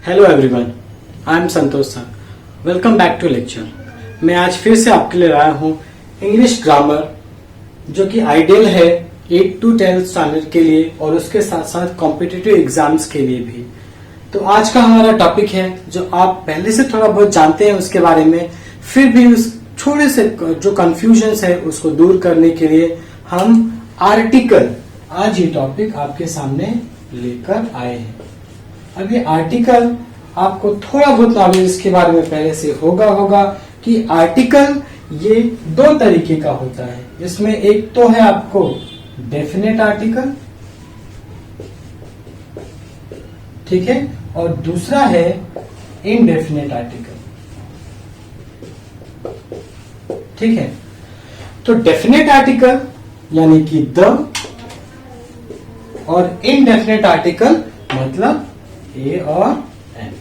Hello everyone, I am Santosh sir. Welcome back to lecture. मैं आज फिर से आपके लिए आया हूँ इंग्लिश ग्रामर, जो कि आइडियल है 8 to 10 स्टैंडर्ड के लिए और उसके साथ साथ कॉम्पिटिटिव एग्जाम्स के लिए भी। तो आज का हमारा टॉपिक है जो आप पहले से थोड़ा बहुत जानते हैं उसके बारे में, फिर भी उस थोड़े से जो कंफ्यूजन है उसको दूर करने के लिए हम आर्टिकल, आज ये टॉपिक आपके सामने लेकर आए हैं। अब ये आर्टिकल, आपको थोड़ा बहुत नॉलेज इसके बारे में पहले से होगा कि आर्टिकल ये दो तरीके का होता है। इसमें एक तो है आपको डेफिनेट आर्टिकल, ठीक है, और दूसरा है इनडेफिनेट आर्टिकल, ठीक है। तो डेफिनेट आर्टिकल यानी कि द, और इनडेफिनेट आर्टिकल मतलब ए और एन,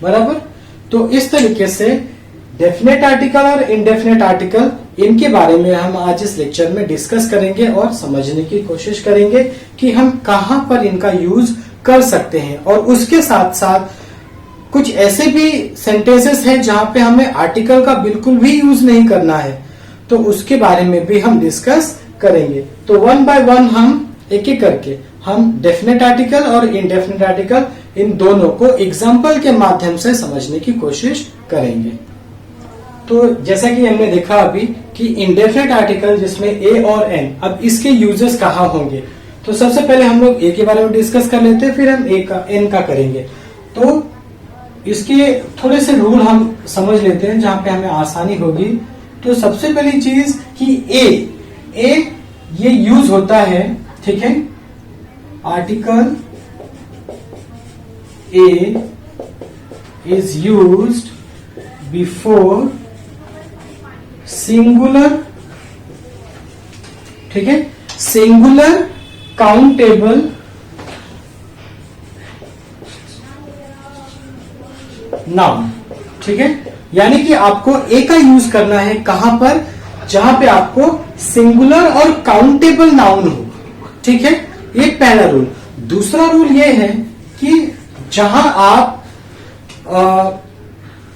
बराबर। तो इस तरीके से डेफिनेट आर्टिकल और इनडेफिनेट आर्टिकल, इनके बारे में हम आज इस लेक्चर में डिस्कस करेंगे और समझने की कोशिश करेंगे कि हम कहां पर इनका यूज कर सकते हैं। और उसके साथ साथ कुछ ऐसे भी सेंटेंसेस हैं जहां पे हमें आर्टिकल का बिल्कुल भी यूज नहीं करना है, तो उसके बारे में भी हम डिस्कस करेंगे। तो वन बाय वन हम एक एक करके हम डेफिनेट आर्टिकल और इनडेफिनेट आर्टिकल, इन दोनों को एग्जाम्पल के माध्यम से समझने की कोशिश करेंगे। तो जैसा कि हमने देखा अभी कि इनडेफिनेट आर्टिकल जिसमें ए और एन, अब इसके यूजेस कहाँ होंगे। तो सबसे पहले हम लोग ए के बारे में डिस्कस कर लेते हैं, फिर हम एन का करेंगे। तो इसके थोड़े से रूल हम समझ लेते हैं जहां पे हमें आसानी होगी। तो सबसे पहली चीज कि ए ये यूज होता है, ठीक है। Article a is used before singular, ठीक है, सिंगुलर काउंटेबल नाउन, ठीक है। यानी कि आपको ए का यूज करना है कहां पर, जहां पे आपको सिंगुलर और काउंटेबल नाउन हो, ठीक है। ये पहला रूल। दूसरा रूल ये है कि जहां आप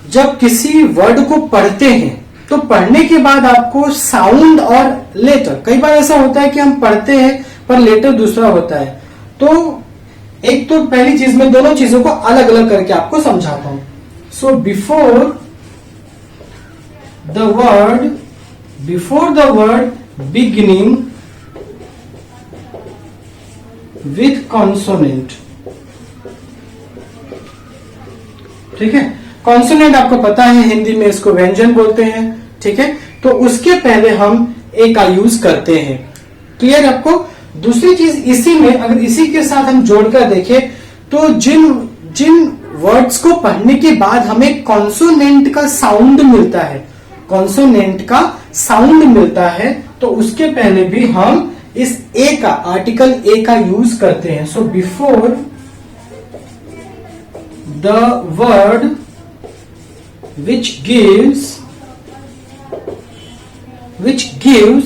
जब किसी वर्ड को पढ़ते हैं तो पढ़ने के बाद आपको साउंड और लेटर, कई बार ऐसा होता है कि हम पढ़ते हैं पर लेटर दूसरा होता है। तो एक तो पहली चीज में दोनों चीजों को अलग अलग करके आपको समझाता हूं। So before the word beginning with consonant, ठीक है। कॉन्सोनेंट आपको पता है हिंदी में इसको व्यंजन बोलते हैं, ठीक है। तो उसके पहले हम ए का यूज करते हैं। क्लियर आपको। दूसरी चीज इसी में, अगर इसी के साथ हम जोड़कर देखें तो जिन वर्ड्स को पढ़ने के बाद हमें कॉन्सोनेंट का साउंड मिलता है, कॉन्सोनेंट का साउंड मिलता है, तो उसके पहले भी हम इस ए का, आर्टिकल ए का यूज करते हैं। So before the word which gives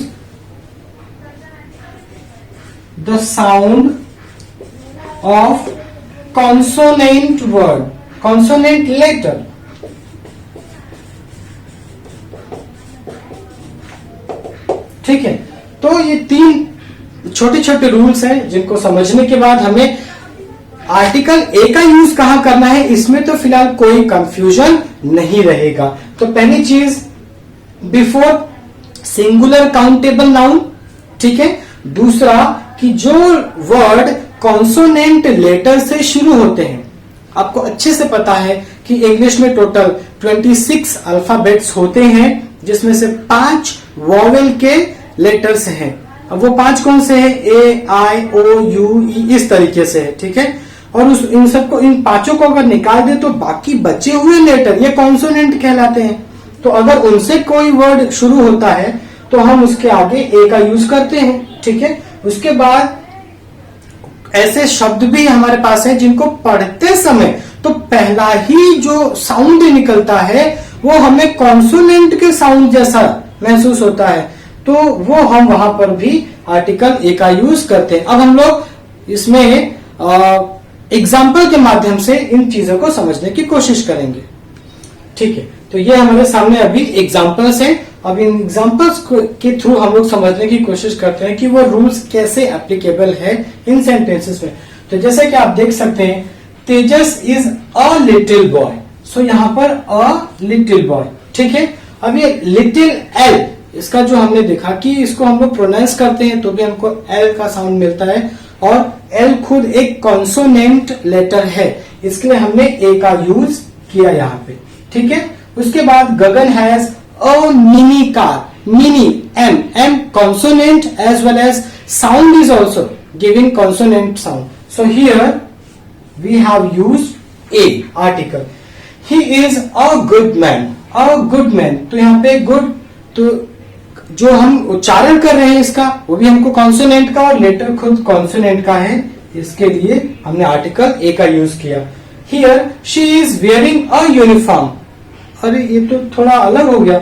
the sound of consonant word, consonant letter, ठीक है। तो ये तीन छोटे छोटे रूल्स हैं जिनको समझने के बाद हमें आर्टिकल ए का यूज कहां करना है, इसमें तो फिलहाल कोई कंफ्यूजन नहीं रहेगा। तो पहली चीज बिफोर सिंगुलर काउंटेबल नाउन, ठीक है। दूसरा कि जो वर्ड कॉन्सोनेंट लेटर से शुरू होते हैं, आपको अच्छे से पता है कि इंग्लिश में टोटल 26 अल्फाबेट्स होते हैं, जिसमें से 5 वॉवेल के लेटर्स हैं। अब वो 5 कौन से हैं? ए, आई, ओ, यू, ई, इस तरीके से है, ठीक है। और इन सबको, इन 5 को अगर निकाल दे तो बाकी बचे हुए लेटर ये कॉन्सोनेंट कहलाते हैं। तो अगर उनसे कोई वर्ड शुरू होता है तो हम उसके आगे ए का यूज करते हैं, ठीक है। उसके बाद ऐसे शब्द भी हमारे पास हैं जिनको पढ़ते समय तो पहला ही जो साउंड निकलता है वो हमें कॉन्सोनेंट के साउंड जैसा महसूस होता है, तो वो हम वहां पर भी आर्टिकल ए का यूज करते हैं। अब हम लोग इसमें एग्जाम्पल के माध्यम से इन चीजों को समझने की कोशिश करेंगे। ठीक है, तो ये हमारे सामने अभी एग्जाम्पल्स हैं। अब इन एग्जाम्पल्स के थ्रू हम लोग समझने की कोशिश करते हैं कि वो रूल्स कैसे एप्लीकेबल है इन सेंटेंसेस में। तो जैसे कि आप देख सकते हैं, तेजस इज अ लिटिल बॉय। सो यहाँ पर अ लिटिल बॉय, ठीक है। अब ये लिटिल एल, इसका जो हमने देखा कि इसको हम लोग प्रोनाउंस करते हैं तो भी हमको एल का साउंड मिलता है, और एल खुद एक कॉन्सोनेंट लेटर है, इसके लिए हमने ए का यूज किया यहाँ पे। ठीक है, उसके बाद Gagan has a mini car. Mini, M, M consonant as well as sound is also giving consonant sound. So here we have used a article. He is a good man. A good man, तो यहाँ पे good, तो जो हम उच्चारण कर रहे हैं इसका वो भी हमको कॉन्सोनेंट का, और लेटर खुद कॉन्सोनेंट का है, इसके लिए हमने आर्टिकल ए का यूज किया। Here she is wearing a uniform. अरे ये तो थोड़ा अलग हो गया,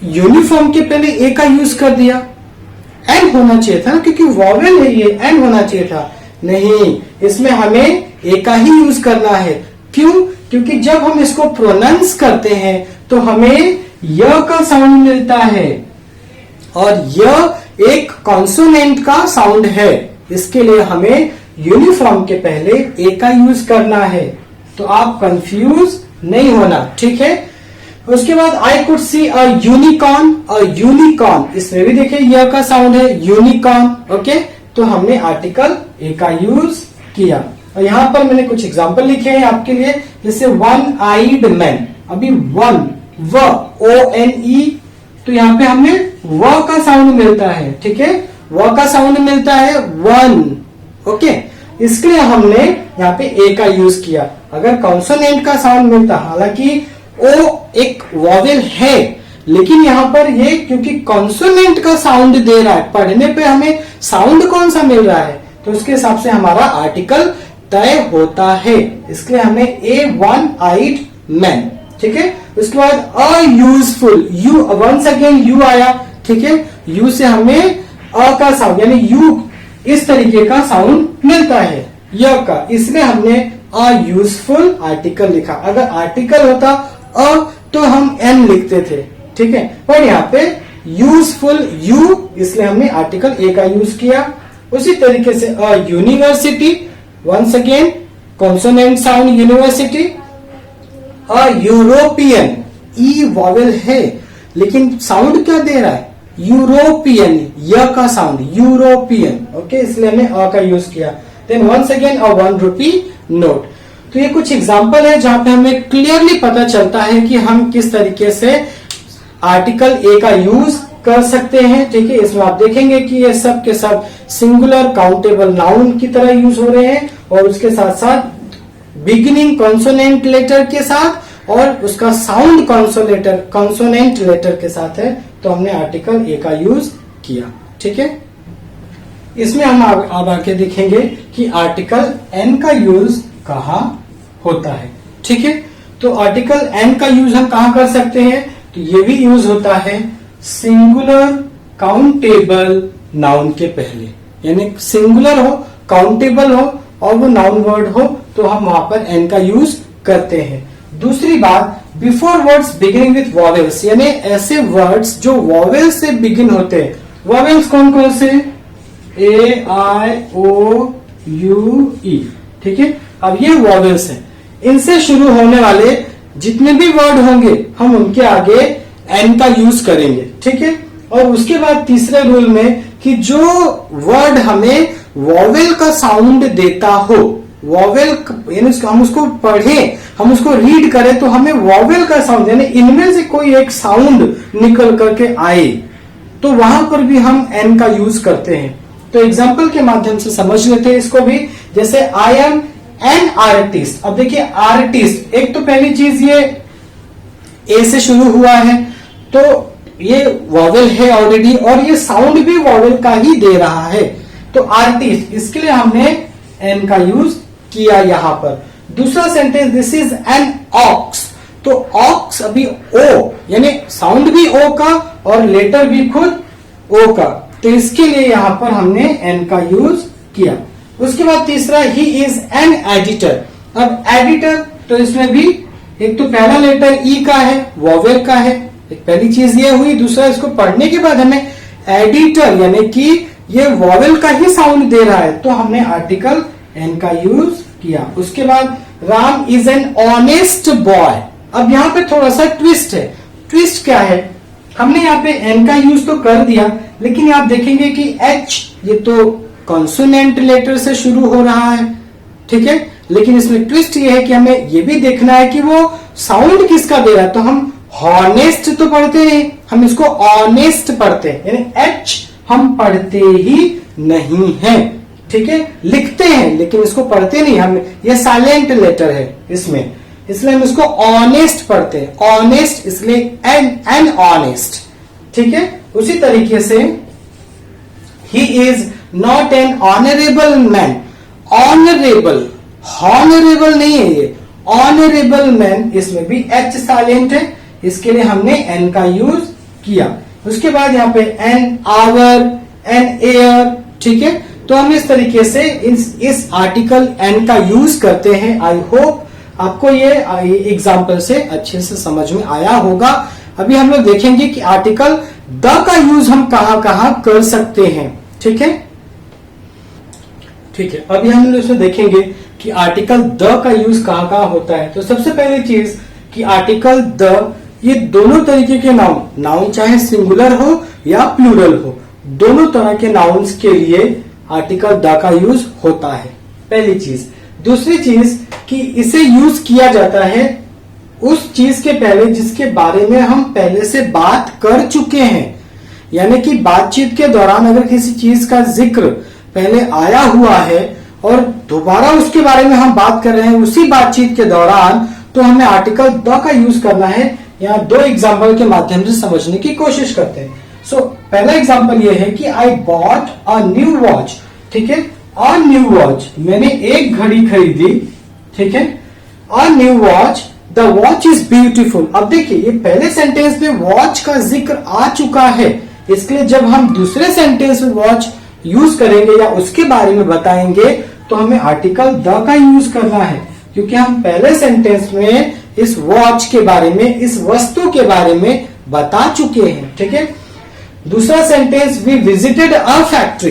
यूनिफॉर्म के पहले ए का यूज कर दिया। एन होना चाहिए था क्योंकि वॉवेल है ये, एन होना चाहिए था। नहीं, इसमें हमें ए का ही यूज करना है। क्यों? क्योंकि जब हम इसको प्रोनाउंस करते हैं तो हमें य का साउंड मिलता है, और यह एक कॉन्सोनेंट का साउंड है, इसके लिए हमें यूनिफॉर्म के पहले ए का यूज करना है। तो आप कंफ्यूज नहीं होना, ठीक है। उसके बाद I could see a unicorn. A unicorn, इसमें भी देखिए य का साउंड है, यूनिकॉर्न। ओके, तो हमने आर्टिकल ए का यूज किया। और यहां पर मैंने कुछ एग्जांपल लिखे हैं आपके लिए, जैसे वन आइड मैन। अभी वन, व, ओ एन ई, तो यहाँ पे हमें व का साउंड मिलता है, ठीक है, व का साउंड मिलता है, वन। ओके, इसके लिए हमने यहाँ पे ए का यूज किया। अगर कॉन्सोनेंट का साउंड मिलता, हालांकि ओ एक वॉवेल है, लेकिन यहाँ पर ये क्योंकि कॉन्सोनेंट का साउंड दे रहा है, पढ़ने पे हमें साउंड कौन सा मिल रहा है, तो उसके हिसाब से हमारा आर्टिकल तय होता है। इसके लिए हमने ए वन आइड मैन, ठीक है। उसके बाद अयूजफुल, यू, वंस अगेन यू आया, ठीक है। यू से हमें अ का साउंड, यानी यू इस तरीके का साउंड मिलता है य का, इसलिए हमने अयूजफुल आर्टिकल लिखा। अगर आर्टिकल होता अ तो हम एन लिखते थे, ठीक है, पर यहाँ पे यूजफुल यू, इसलिए हमने आर्टिकल ए का यूज किया। उसी तरीके से a university, once again consonant sound university. A European, E vowel है लेकिन साउंड क्या दे रहा है, यूरोपियन, य का साउंड, यूरोपियन। ओके, इसलिए हमने अ का यूज किया। Then once again a 1 rupee note. तो ये कुछ एग्जांपल है जहां पे हमें क्लियरली पता चलता है कि हम किस तरीके से आर्टिकल ए का यूज कर सकते हैं, ठीक है। इसमें आप देखेंगे कि ये सब के सब सिंगुलर काउंटेबल नाउन की तरह यूज हो रहे हैं, और उसके साथ साथ बिगिनिंग कॉन्सोनेंट लेटर के साथ और उसका साउंड कॉन्सोनेंट लेटर के साथ है, तो हमने आर्टिकल ए का यूज किया, ठीक है। इसमें हम अब आके देखेंगे कि आर्टिकल एन का यूज कहाँ होता है, ठीक है। तो आर्टिकल एन का यूज हम कहाँ कर सकते हैं, तो ये भी यूज होता है सिंगुलर काउंटेबल नाउन के पहले, यानी सिंगुलर हो, काउंटेबल हो और वो नाउन वर्ड हो, तो हम वहां पर एन का यूज करते हैं। दूसरी बात, before words beginning with vowels, यानी ऐसे वर्ड्स जो वॉवेल से बिगिन होते हैं। वॉवेल्स कौन कौन से, ए आई ओ यू ई, ठीक है। अब ये वॉवेल्स हैं, इनसे शुरू होने वाले जितने भी वर्ड होंगे हम उनके आगे एन का यूज करेंगे, ठीक है। और उसके बाद तीसरे रूल में कि जो वर्ड हमें वॉवेल का साउंड देता हो, वॉवेल यानी हम उसको पढ़ें, हम उसको रीड करें तो हमें वॉवेल का साउंड, यानी इनमें से कोई एक साउंड निकल करके आए, तो वहां पर भी हम एन का यूज करते हैं। तो एग्जाम्पल के माध्यम से समझ लेते हैं इसको भी। जैसे आई एम एन आर्टिस्ट। अब देखिए आर्टिस्ट, एक तो पहली चीज ये ए से शुरू हुआ है, तो ये वॉवेल है ऑलरेडी, और ये साउंड भी वॉवेल का ही दे रहा है, तो आर्टिस्ट, इसके लिए हमने एन का यूज किया यहां पर। दूसरा sentence, this is an ox, तो ऑक्स अभी ओ, यानी साउंड भी ओ का और लेटर भी खुद ओ का, तो इसके लिए यहां पर हमने एन का यूज किया। उसके बाद तीसरा, ही इज एन एडिटर। अब एडिटर, तो इसमें भी एक तो पहला लेटर ई का है, वोवेल का है, एक पहली चीज ये हुई। दूसरा, इसको पढ़ने के बाद हमें एडिटर यानी कि ये वोवेल का ही साउंड दे रहा है, तो हमने आर्टिकल एन का यूज किया। उसके बाद Ram is an honest boy. अब यहाँ पे थोड़ा सा ट्विस्ट है। ट्विस्ट क्या है, हमने यहाँ पे एन का यूज तो कर दिया, लेकिन आप देखेंगे कि एच ये तो कॉन्सोनेंट लेटर से शुरू हो रहा है, ठीक है, लेकिन इसमें ट्विस्ट ये है कि हमें ये भी देखना है कि वो साउंड किसका दे रहा है। तो हम हॉनेस्ट तो पढ़ते हैं, हम इसको ऑनेस्ट पढ़ते हैं, यानी एच हम पढ़ते ही नहीं हैं, ठीक है, लिखते हैं लेकिन इसको पढ़ते नहीं हम। ये साइलेंट लेटर है इसमें, इसलिए हम इसको ऑनेस्ट पढ़ते हैं, ऑनेस्ट, इसलिए एन ऑनेस्ट, ठीक है। उसी तरीके से he is not an honourable man. Honourable, honourable नहीं है ये, ऑनरेबल मैन, इसमें भी एच साइलेंट है, इसके लिए हमने एन का यूज किया। उसके बाद यहाँ पे एन आवर, एन एयर, ठीक है। तो हम इस तरीके से इस आर्टिकल एन का यूज करते हैं। आई होप आपको ये एग्जाम्पल से अच्छे से समझ में आया होगा। अभी हम लोग देखेंगे कि आर्टिकल द का यूज हम कहां कहां कर सकते हैं, ठीक है, ठीक है। अभी हम लोग इसमें देखेंगे कि आर्टिकल द का यूज कहां कहां होता है। तो सबसे पहली चीज कि आर्टिकल द, ये दोनों तरीके के नाउन चाहे सिंगुलर हो या प्लूरल हो, दोनों तरह के नाउन्स के लिए आर्टिकल द का यूज होता है, पहली चीज। दूसरी चीज कि इसे यूज किया जाता है उस चीज के पहले जिसके बारे में हम पहले से बात कर चुके हैं, यानी कि बातचीत के दौरान अगर किसी चीज का जिक्र पहले आया हुआ है और दोबारा उसके बारे में हम बात कर रहे हैं उसी बातचीत के दौरान, तो हमें आर्टिकल द का यूज करना है। यहाँ दो एग्जाम्पल के माध्यम से समझने की कोशिश करते हैं। पहला एग्जाम्पल ये है कि I bought a new watch, ठीक है, अ न्यू वॉच, मैंने एक घड़ी खरीदी, ठीक है, a new watch, the watch is beautiful. अब देखिए ये पहले सेंटेंस में वॉच का जिक्र आ चुका है, इसलिए जब हम दूसरे सेंटेंस में वॉच यूज करेंगे या उसके बारे में बताएंगे तो हमें आर्टिकल द का यूज करना है, क्योंकि हम पहले सेंटेंस में इस वॉच के बारे में, इस वस्तु के बारे में बता चुके हैं, ठीक है। दूसरा sentence, we visited a factory,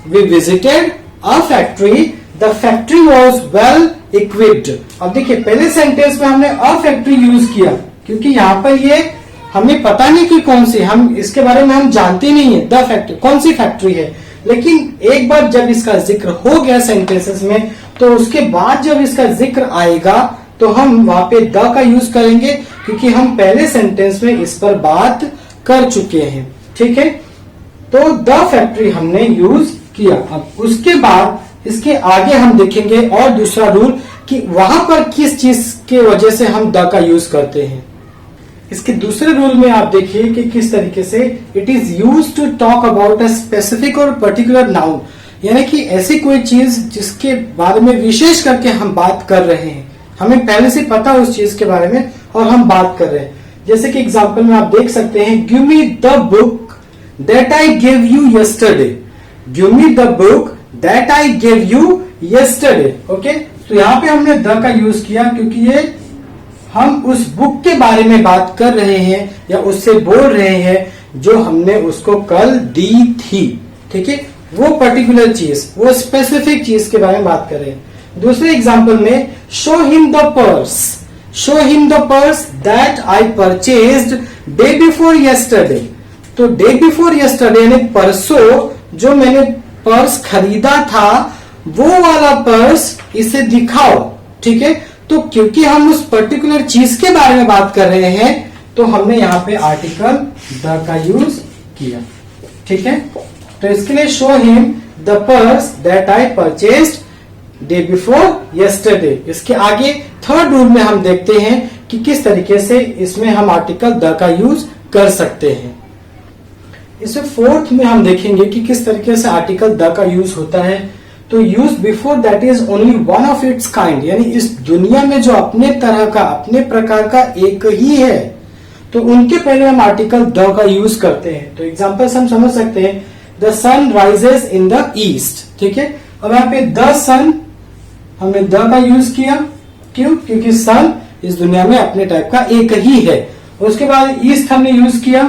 we visited a factory, the factory was well equipped. अब देखिए पहले सेंटेंस में हमने अ फैक्ट्री यूज किया क्योंकि यहाँ पर ये हमें पता नहीं कि कौन सी, हम इसके बारे में हम जानते नहीं है द फैक्ट्री कौन सी फैक्ट्री है, लेकिन एक बार जब इसका जिक्र हो गया सेंटेंसेस में तो उसके बाद जब इसका जिक्र आएगा तो हम वहां पे द का यूज करेंगे, क्योंकि हम पहले सेंटेंस में इस पर बात कर चुके हैं, ठीक है। तो द फैक्ट्री हमने यूज किया। अब उसके बाद इसके आगे हम देखेंगे और दूसरा रूल कि वहां पर किस चीज के वजह से हम द का यूज करते हैं। इसके दूसरे रूल में आप देखिए कि किस तरीके से it is use to talk about a specific और पर्टिकुलर नाउन, यानी कि ऐसी कोई चीज जिसके बारे में विशेष करके हम बात कर रहे हैं, हमें पहले से पता उस चीज के बारे में और हम बात कर रहे हैं। जैसे कि एग्जाम्पल में आप देख सकते हैं, give me the book that I give you yesterday, give me the book that I give you yesterday, okay. तो यहाँ पे हमने द का यूज किया क्योंकि ये हम उस बुक के बारे में बात कर रहे हैं या उससे बोल रहे हैं जो हमने उसको कल दी थी, ठीक है, वो पर्टिकुलर चीज, वो स्पेसिफिक चीज के बारे में बात कर रहे हैं। दूसरे एग्जाम्पल में, show him the purse, show him the purse that I purchased day before yesterday. तो डे बिफोर यस्टरडे यानी परसों जो मैंने पर्स खरीदा था वो वाला पर्स इसे दिखाओ, ठीक है। तो क्योंकि हम उस पर्टिकुलर चीज के बारे में बात कर रहे हैं तो हमने यहाँ पे आर्टिकल द का यूज किया, ठीक है। तो इसके लिए show him the purse that I purchased day before yesterday. इसके आगे थर्ड रूल में हम देखते हैं कि किस तरीके से इसमें हम आर्टिकल द का यूज कर सकते हैं। इसमें फोर्थ में हम देखेंगे कि किस तरीके से आर्टिकल द का यूज होता है। तो use before that is only one of its kind, यानी इस दुनिया में जो अपने तरह का, अपने प्रकार का एक ही है, तो उनके पहले हम आर्टिकल द का यूज करते हैं। तो एग्जांपल हम समझ सकते हैं, the sun rises in the east, ठीक है। अब यहाँ पे द सन, हमने द का यूज किया, क्यों? क्योंकि सन इस दुनिया में अपने टाइप का एक ही है। उसके बाद ईस्ट हमने यूज किया,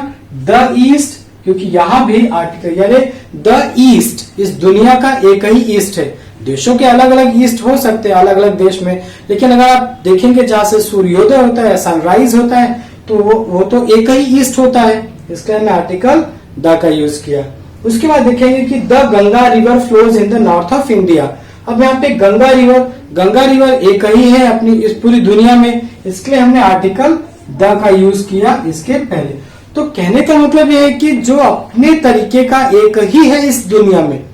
द ईस्ट, क्योंकि यहां भी आर्टिकल यानी द ईस्ट इस दुनिया का एक ही ईस्ट है। देशों के अलग अलग ईस्ट हो सकते हैं अलग अलग देश में, लेकिन अगर आप देखेंगे जहां से सूर्योदय होता है, सनराइज होता है, तो वो तो एक ही ईस्ट होता है, इसलिए हमने आर्टिकल द का यूज किया। उसके बाद देखेंगे कि the Ganga river flows in the north of India. अब यहाँ पे गंगा रिवर एक ही है अपनी इस पूरी दुनिया में, इसलिए हमने आर्टिकल द का यूज किया इसके पहले। तो कहने का मतलब यह है कि जो अपने तरीके का एक ही है इस दुनिया में,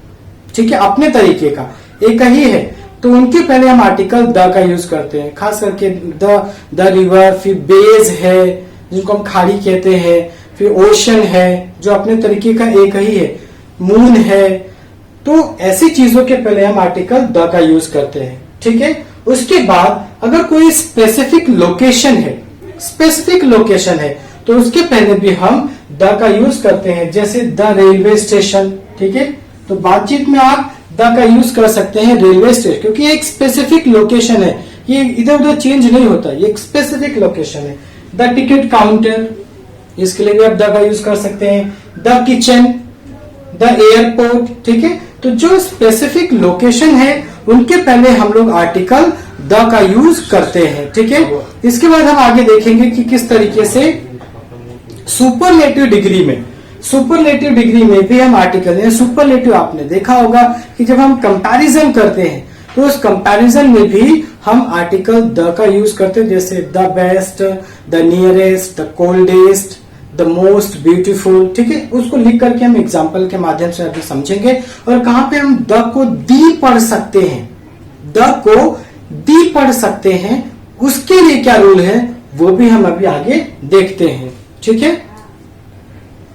ठीक है, अपने तरीके का एक ही है, तो उनके पहले हम आर्टिकल द का यूज करते हैं। खास करके द रिवर, फिर बेज है जिनको हम खाड़ी कहते हैं, फिर ओशन है जो अपने तरीके का एक ही है, मून है, तो ऐसी चीजों के पहले हम आर्टिकल द का यूज करते हैं, ठीक है। उसके बाद अगर कोई स्पेसिफिक लोकेशन है तो उसके पहले भी हम द का यूज करते हैं, जैसे द रेलवे स्टेशन, ठीक है। तो बातचीत में आप द का यूज कर सकते हैं रेलवे स्टेशन, क्योंकि एक स्पेसिफिक लोकेशन है, ये इधर उधर चेंज नहीं होता, ये एक स्पेसिफिक लोकेशन है। द टिकट काउंटर, इसके लिए भी आप द का यूज कर सकते हैं। द किचन, द एयरपोर्ट, ठीक है। तो जो स्पेसिफिक लोकेशन है उनके पहले हम लोग आर्टिकल द का यूज करते हैं, ठीक है। इसके बाद हम आगे देखेंगे कि किस तरीके से सुपरलेटिव डिग्री में भी हम आर्टिकल है। सुपरलेटिव आपने देखा होगा कि जब हम कंपैरिजन करते हैं तो उस कंपैरिजन में भी हम आर्टिकल द का यूज करते हैं, जैसे the best, the nearest, the coldest, the most beautiful, ठीक है। उसको लिख करके हम एग्जाम्पल के माध्यम से अभी समझेंगे। और कहां पे हम द को दी पढ़ सकते हैं, उसके लिए क्या रूल है वो भी हम अभी आगे देखते हैं, ठीक है।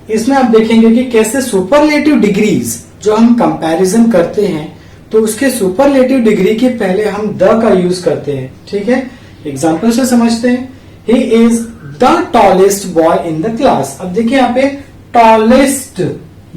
इसमें आप देखेंगे कि कैसे सुपरलेटिव डिग्रीज जो हम कंपैरिजन करते हैं तो उसके सुपरलेटिव डिग्री के पहले हम द का यूज करते हैं, ठीक है। एग्जाम्पल से समझते हैं। He is the tallest boy in the class. अब देखिए यहाँ पे टॉलेस्ट,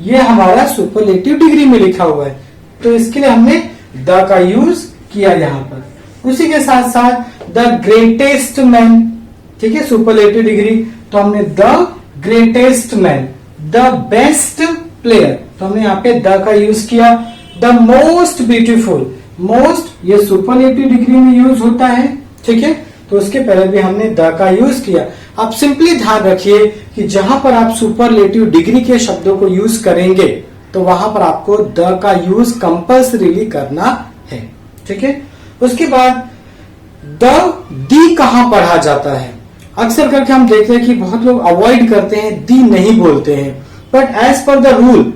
ये हमारा सुपरलेटिव डिग्री में लिखा हुआ है, तो इसके लिए हमने द का यूज किया यहाँ पर। उसी के साथ साथ द ग्रेटेस्ट मैन, ठीक है, सुपरलेटिव डिग्री, तो हमने the greatest man. The best player, तो हमने यहाँ पे द का यूज किया। द मोस्ट ब्यूटीफुल, मोस्ट ये सुपरलेटिव डिग्री में यूज होता है, ठीक है, तो उसके पहले भी हमने द का यूज किया। आप सिंपली ध्यान रखिए कि जहां पर आप सुपरलेटिव डिग्री के शब्दों को यूज करेंगे तो वहां पर आपको द का यूज कंपल्सरीली करना है, ठीक है। उसके बाद दी कहां पढ़ा जाता है। अक्सर करके हम देखते हैं कि बहुत लोग अवॉइड करते हैं, दी नहीं बोलते हैं, but as per the rule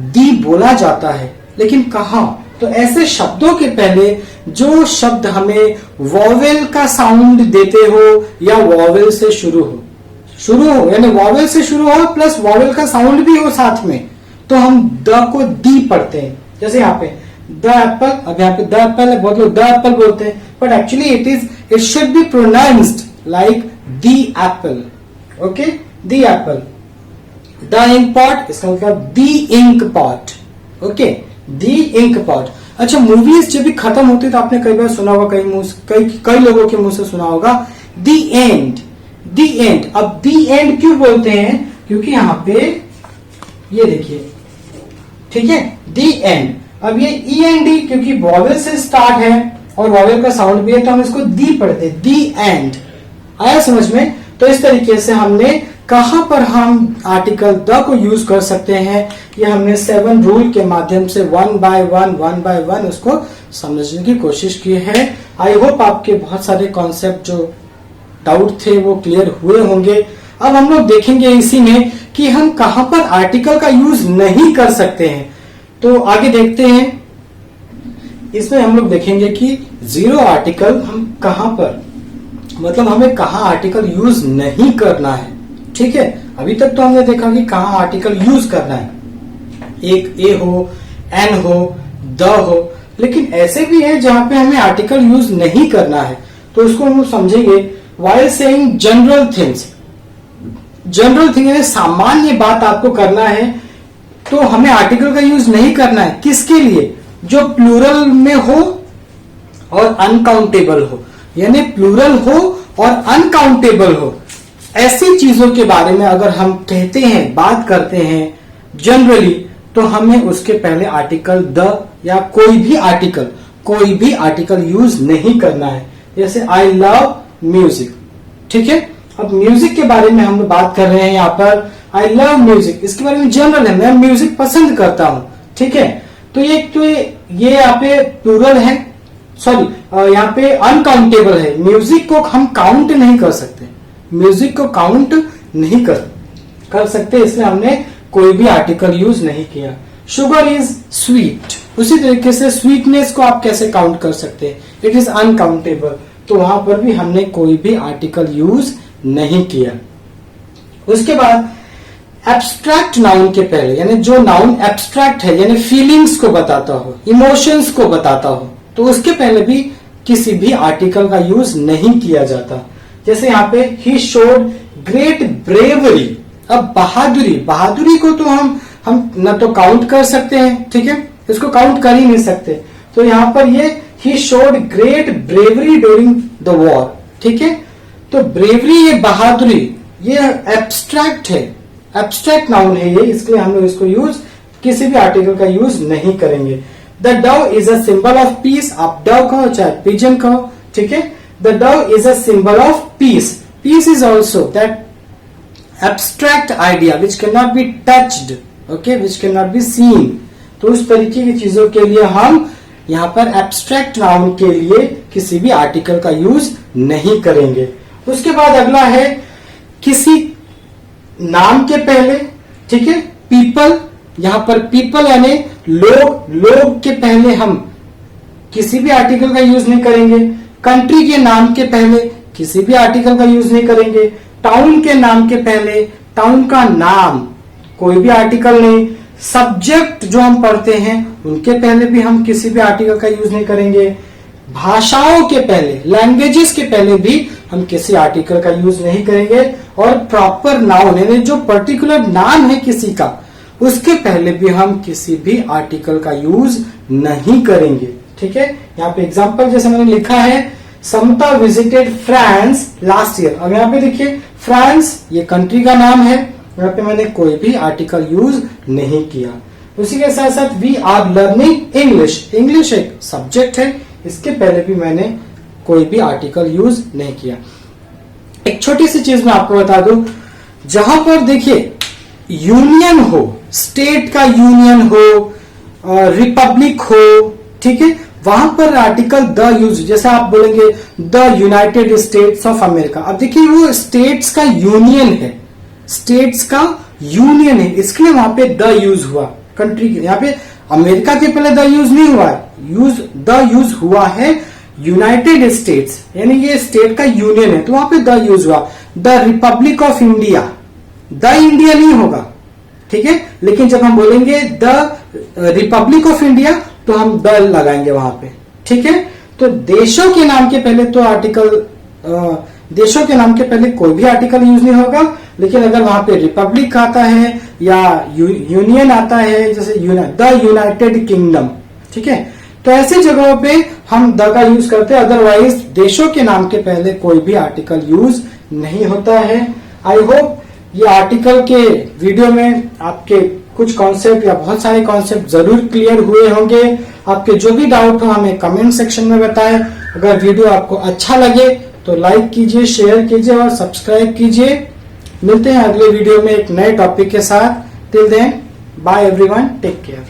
the बोला जाता है, लेकिन कहां? तो ऐसे शब्दों के पहले जो शब्द हमें वॉवेल का साउंड देते हो या वॉवेल से शुरू हो यानी वॉवेल से शुरू हो प्लस वॉवेल का साउंड भी हो साथ में, तो हम द को दी पढ़ते हैं। जैसे यहाँ पे द एप्पल, अब यहाँ पे द एप्पल है, बहुत लोग द एप्पल बोलते हैं, but actually it should be pronounced like the apple, okay, the apple. The ink pot, इसका मतलब the ink pot, okay, the ink pot. अच्छा, मूवीज जब भी खत्म होती है तो आपने कई बार सुना होगा, कई लोगों के मुंह से सुना होगा दी एंड, दी एंड। अब दी एंड क्यों बोलते हैं? क्योंकि यहां पे ये देखिए, ठीक है, दी एंड। अब ये ई एंड डी क्योंकि वॉवेल से स्टार्ट है और वॉवेल का साउंड भी है, तो हम इसको दी पढ़ते हैं, दी एंड। आया समझ में? तो इस तरीके से हमने कहां पर हम आर्टिकल द को यूज कर सकते हैं, ये हमने 7 रूल के माध्यम से वन बाय वन उसको समझने की कोशिश की है। आई होप आपके बहुत सारे कॉन्सेप्ट जो डाउट थे वो क्लियर हुए होंगे। अब हम लोग देखेंगे इसी में कि हम कहां पर आर्टिकल का यूज नहीं कर सकते हैं, तो आगे देखते हैं। इसमें हम लोग देखेंगे कि जीरो आर्टिकल हम कहां पर, मतलब हमें कहां आर्टिकल यूज नहीं करना है, ठीक है। अभी तक तो हमने देखा कि कहां आर्टिकल यूज करना है, एक ए हो, एन हो, द हो, लेकिन ऐसे भी है जहां पे हमें आर्टिकल यूज नहीं करना है, तो उसको हम समझेंगे। While saying general things, general thing यानी सामान्य बात आपको करना है, तो हमें आर्टिकल का यूज नहीं करना है। किसके लिए? जो प्लूरल में हो और अनकाउंटेबल हो, यानी प्लूरल हो और अनकाउंटेबल हो, ऐसी चीजों के बारे में अगर हम कहते हैं, बात करते हैं जनरली, तो हमें उसके पहले आर्टिकल द या कोई भी आर्टिकल यूज नहीं करना है। जैसे आई लव म्यूजिक, ठीक है। अब म्यूजिक के बारे में हम बात कर रहे हैं यहाँ पर, आई लव म्यूजिक, इसके बारे में जनरल है, मैं म्यूजिक पसंद करता हूं, ठीक है। तो ये यहाँ पे प्लूरल है, सॉरी यहाँ पे अनकाउंटेबल है। म्यूजिक को हम काउंट नहीं कर सकते, म्यूजिक को काउंट नहीं कर सकते, इसलिए हमने कोई भी आर्टिकल यूज नहीं किया। शुगर इज स्वीट, उसी तरीके से स्वीटनेस को आप कैसे काउंट कर सकते हैं, इट इज अनकाउंटेबल, तो वहां पर भी हमने कोई भी आर्टिकल यूज नहीं किया। उसके बाद एब्स्ट्रैक्ट नाउन के पहले, यानी जो नाउन एब्स्ट्रैक्ट है, यानी फीलिंग्स को बताता हो, इमोशंस को बताता हो, तो उसके पहले भी किसी भी आर्टिकल का यूज नहीं किया जाता। जैसे यहाँ पे ही शोड ग्रेट ब्रेवरी, अब बहादुरी को तो हम न तो काउंट कर सकते हैं, ठीक है, इसको काउंट कर ही नहीं सकते, तो यहाँ पर ये he showed great bravery during the war, ठीक है। तो ब्रेवरी, ये बहादुरी, ये एब्स्ट्रैक्ट है, एब्स्ट्रैक्ट नाउन है ये, इसलिए हम लोग इसको यूज किसी भी आर्टिकल का यूज नहीं करेंगे। The dove is a symbol of peace, आप डव कहो चाहे पिजन कहो, ठीक है। The dove is a symbol of peace, peace is also that abstract idea which cannot be touched, okay, which cannot be seen, तो उस तरीके की चीजों के लिए हम यहाँ पर एब्स्ट्रैक्ट नाउन के लिए किसी भी आर्टिकल का यूज नहीं करेंगे। उसके बाद अगला है किसी नाम के पहले, ठीक है, पीपल, यहाँ पर पीपल यानी लोग के पहले हम किसी भी आर्टिकल का यूज नहीं करेंगे। कंट्री के नाम के पहले किसी भी आर्टिकल का यूज नहीं करेंगे। टाउन के नाम के पहले टाउन का नाम, कोई भी आर्टिकल नहीं। सब्जेक्ट जो हम पढ़ते हैं उनके पहले भी हम किसी भी आर्टिकल का यूज नहीं करेंगे। भाषाओं के पहले, लैंग्वेजेस के पहले भी हम किसी आर्टिकल का यूज नहीं करेंगे। और प्रॉपर नाउन यानी जो पर्टिकुलर नाम है किसी का, उसके पहले भी हम किसी भी आर्टिकल का यूज नहीं करेंगे, ठीक है। यहाँ पे एग्जाम्पल जैसे मैंने लिखा है, समता विजिटेड फ्रांस लास्ट ईयर। अब यहाँ पे देखिए फ्रांस ये कंट्री का नाम है, यहाँ पे मैंने कोई भी आर्टिकल यूज नहीं किया। उसी के साथ साथ we are learning English, English एक सब्जेक्ट है, इसके पहले भी मैंने कोई भी आर्टिकल यूज नहीं किया। एक छोटी सी चीज मैं आपको बता दूं, जहां पर देखिए यूनियन हो, स्टेट का यूनियन हो, रिपब्लिक हो, ठीक है, वहां पर आर्टिकल द यूज, जैसे आप बोलेंगे the United states of America. अब देखिए वो स्टेट्स का यूनियन है, स्टेट्स का यूनियन है, इसके लिए वहां पे द यूज हुआ। कंट्री के यहाँ पे अमेरिका के पहले द यूज नहीं हुआ है, द यूज हुआ है यूनाइटेड स्टेट्स, यानी ये स्टेट का यूनियन है, तो वहां पे द यूज हुआ। The Republic of India, the India नहीं होगा, ठीक है, लेकिन जब हम बोलेंगे द रिपब्लिक ऑफ इंडिया तो हम द लगाएंगे वहां पे, ठीक है। तो देशों के नाम के पहले तो आर्टिकल, देशों के नाम के पहले कोई भी आर्टिकल यूज नहीं होगा, लेकिन अगर वहां पे रिपब्लिक आता है या यूनियन आता है, जैसे द यूनाइटेड किंगडम, ठीक है, तो ऐसी जगहों पे हम द का यूज करते हैं, अदरवाइज देशों के नाम के पहले कोई भी आर्टिकल यूज नहीं होता है। आई होप ये आर्टिकल के वीडियो में आपके कुछ कॉन्सेप्ट या बहुत सारे कॉन्सेप्ट जरूर क्लियर हुए होंगे। आपके जो भी डाउट हो हमें कमेंट सेक्शन में बताएं। अगर वीडियो आपको अच्छा लगे तो लाइक कीजिए, शेयर कीजिए और सब्सक्राइब कीजिए। मिलते हैं अगले वीडियो में एक नए टॉपिक के साथ। Till then bye everyone, take care.